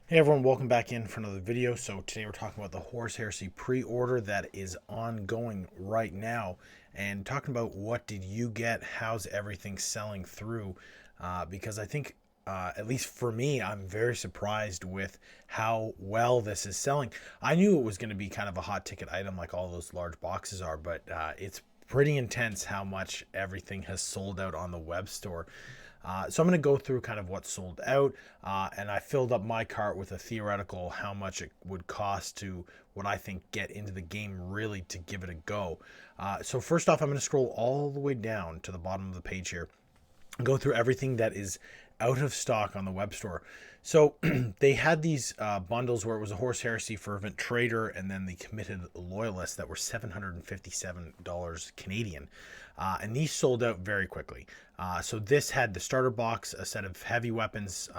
Hey everyone, welcome back in for another video. So today we're talking about the Horus Heresy pre-order that is ongoing right now, and talking about what did you get, how's everything selling through, because I think, at least for me, I'm very surprised with how well this is selling. I knew it was going to be kind of a hot ticket item like all those large boxes are, but it's pretty intense how much everything has sold out on the web store. So I'm going to go through kind of what sold out, and I filled up my cart with a theoretical how much it would cost to what I think get into the game really to give it a go. So first off, I'm going to scroll all the way down to the bottom of the page here and go through everything that is out of stock on the web store. So they had these bundles where it was a Horse Heresy Fervent Trader and then the Committed Loyalist that were $757 Canadian. And these sold out very quickly. So this had the starter box, a set of heavy weapons,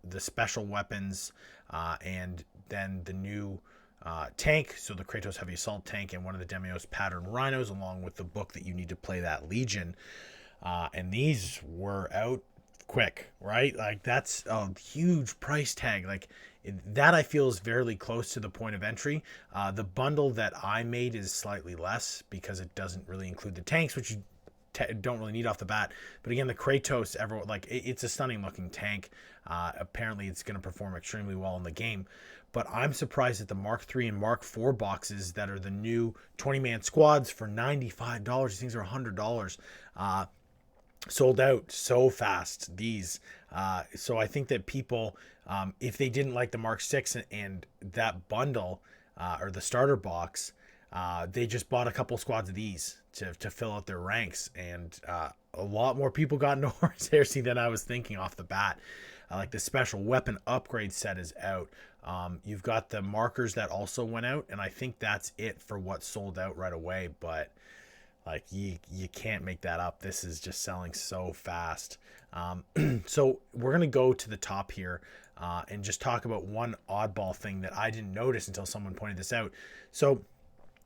the special weapons, and then the new tank, so the Kratos Heavy Assault Tank and one of the Demios Pattern Rhinos, along with the book that you need to play that Legion. And these were out quick, right? Like that's a huge price tag. Like that I feel is fairly close to the point of entry. The bundle that I made is slightly less because it doesn't really include the tanks, which you don't really need off the bat. But again, the Kratos, everyone like it's a stunning looking tank. Apparently, it's going to perform extremely well in the game. But I'm surprised at the Mark III and Mark IV boxes that are the new 20-man squads for $95. These things are $100. Sold out so fast, these. So I think that people, if they didn't like the Mark 6 and that bundle, or the starter box, they just bought a couple squads of these to fill out their ranks. And a lot more people got into Horus Heresy than I was thinking off the bat. Like the special weapon upgrade set is out. You've got the markers that also went out, and I think that's it for what sold out right away. But like you can't make that up. This is just selling so fast. So we're gonna go to the top here, and just talk about one oddball thing that I didn't notice until someone pointed this out. So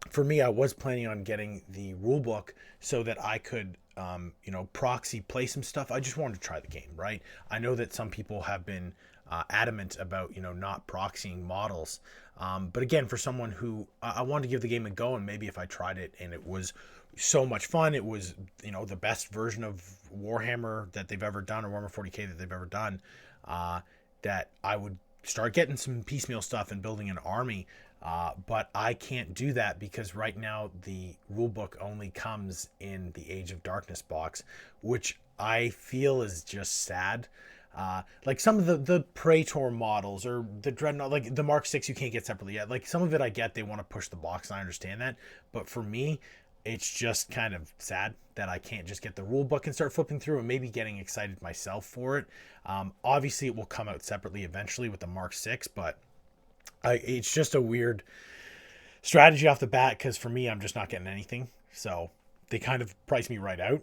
for me, I was planning on getting the rule book so that I could, proxy play some stuff. I just wanted to try the game, right? I know that some people have been adamant about, not proxying models. But again, for someone who I wanted to give the game a go, and maybe if I tried it and it was so much fun, it was, the best version of Warhammer that they've ever done, or Warhammer 40K that they've ever done, that I would start getting some piecemeal stuff and building an army. But I can't do that because right now the rulebook only comes in the Age of Darkness box, which I feel is just sad. Like some of the Praetor models or the Dreadnought, like the Mark 6 you can't get separately yet. Like some of it I get, they want to push the box, and I understand that. But for me, it's just kind of sad that I can't just get the rule book and start flipping through and maybe getting excited myself for it. Obviously, it will come out separately eventually with the Mark 6, but it's just a weird strategy off the bat because for me, I'm just not getting anything. So they kind of price me right out.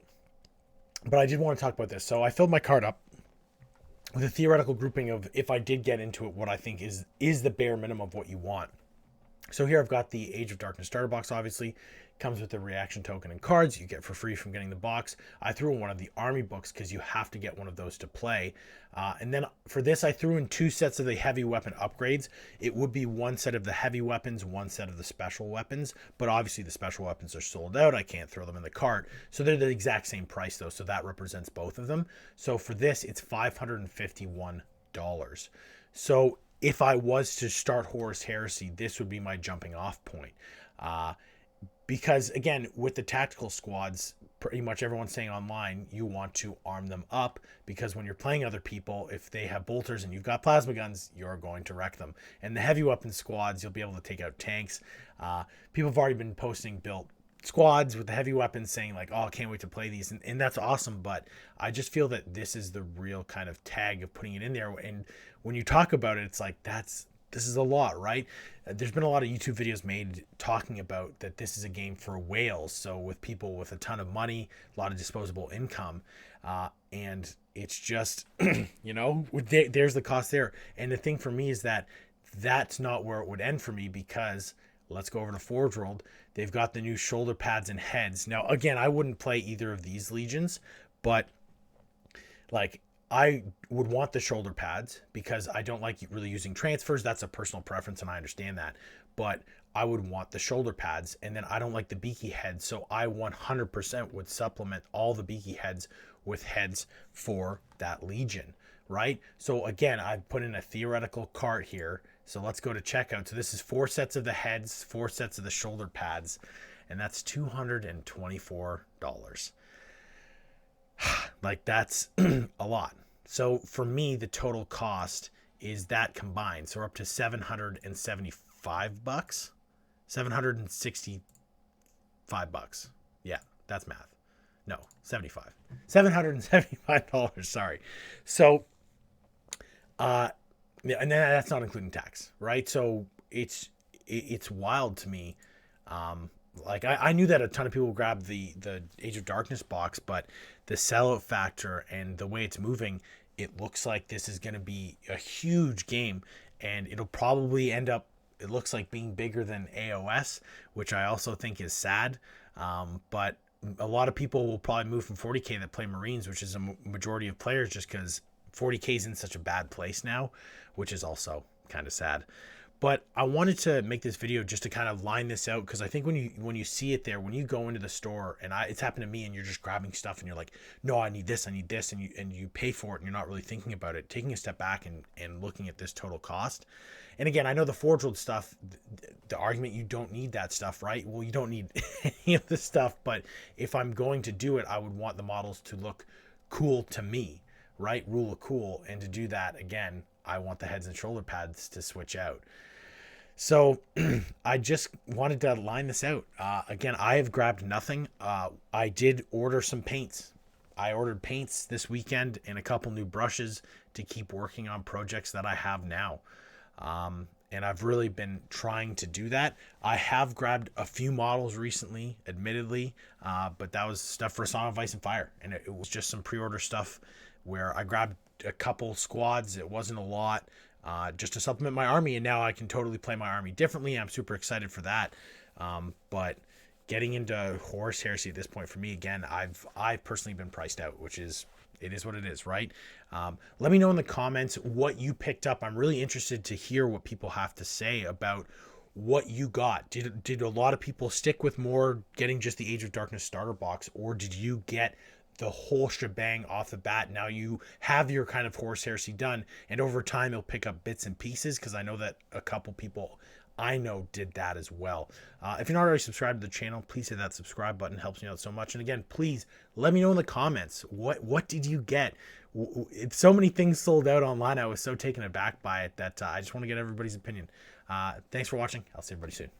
But I did want to talk about this. So I filled my card up with a theoretical grouping of, if I did get into it, what I think is the bare minimum of what you want. So here I've got the Age of Darkness starter box, obviously. Comes with the reaction token and cards you get for free from getting the box. I threw in one of the army books because you have to get one of those to play. And then for this, I threw in two sets of the heavy weapon upgrades. It would be one set of the heavy weapons, one set of the special weapons. But obviously the special weapons are sold out. I can't throw them in the cart. So they're the exact same price though. So that represents both of them. So for this, it's $551. So if I was to start Horus Heresy, this would be my jumping off point. Because again, with the tactical squads, pretty much everyone's saying online, you want to arm them up because when you're playing other people, if they have bolters and you've got plasma guns, you're going to wreck them. And the heavy weapon squads, you'll be able to take out tanks. People have already been posting built squads with the heavy weapons saying like, oh, I can't wait to play these. And that's awesome. But I just feel that this is the real kind of tag of putting it in there. And when you talk about it, it's like, this is a lot, right? There's been a lot of YouTube videos made talking about that this is a game for whales. So with people with a ton of money, a lot of disposable income, and it's just, there's the cost there. And the thing for me is that that's not where it would end for me because let's go over to Forge World. They've got the new shoulder pads and heads. Now, again, I wouldn't play either of these legions, but like I would want the shoulder pads because I don't like really using transfers. That's a personal preference, and I understand that. But I would want the shoulder pads, and then I don't like the beaky heads, so I 100% would supplement all the beaky heads with heads for that Legion, right? So again, I've put in a theoretical cart here. So let's go to checkout. So this is 4 sets of the heads, 4 sets of the shoulder pads, and that's $224. Like that's a lot. So for me, the total cost is that combined. So we're up to $775. $765. Yeah, that's math. No, 75. $775, sorry. So yeah, and then that's not including tax, right? So it's wild to me. Like I knew that a ton of people grabbed the Age of Darkness box, but the sellout factor and the way it's moving, it looks like this is going to be a huge game, and it'll probably end up. It looks like being bigger than AOS, which I also think is sad. But a lot of people will probably move from 40K that play Marines, which is a majority of players, just because 40K is in such a bad place now, which is also kind of sad. But I wanted to make this video just to kind of line this out, because I think when you see it there, when you go into the store, and it's happened to me, and you're just grabbing stuff and you're like, no, I need this, and you pay for it, and you're not really thinking about it, taking a step back and looking at this total cost. And again, I know the Forge World stuff, the argument, you don't need that stuff, right? Well, you don't need any of this stuff, but if I'm going to do it, I would want the models to look cool to me, right? Rule of cool. And to do that, again, I want the heads and shoulder pads to switch out. So I just wanted to line this out. Again, I have grabbed nothing. I did order some paints. I ordered paints this weekend and a couple new brushes to keep working on projects that I have now. And I've really been trying to do that. I have grabbed a few models recently, admittedly, but that was stuff for Song of Ice and Fire. And it was just some pre-order stuff where I grabbed a couple squads. It wasn't a lot. Just to supplement my army, and now I can totally play my army differently. I'm super excited for that. But getting into Horus Heresy at this point for me, again, I've personally been priced out, which is, it is what it is, right? Let me know in the comments what you picked up. I'm really interested to hear what people have to say about what you got. Did a lot of people stick with more getting just the Age of Darkness starter box, or did you get the whole shebang off the bat? Now you have your kind of Horus Heresy done, and over time you'll pick up bits and pieces, because I know that a couple people I know did that as well. If you're not already subscribed to the channel, please hit that subscribe button. It helps me out so much. And again, please let me know in the comments, what did you get? It's so many things sold out online. I was so taken aback by it that I just want to get everybody's opinion. Thanks for watching. I'll see everybody soon.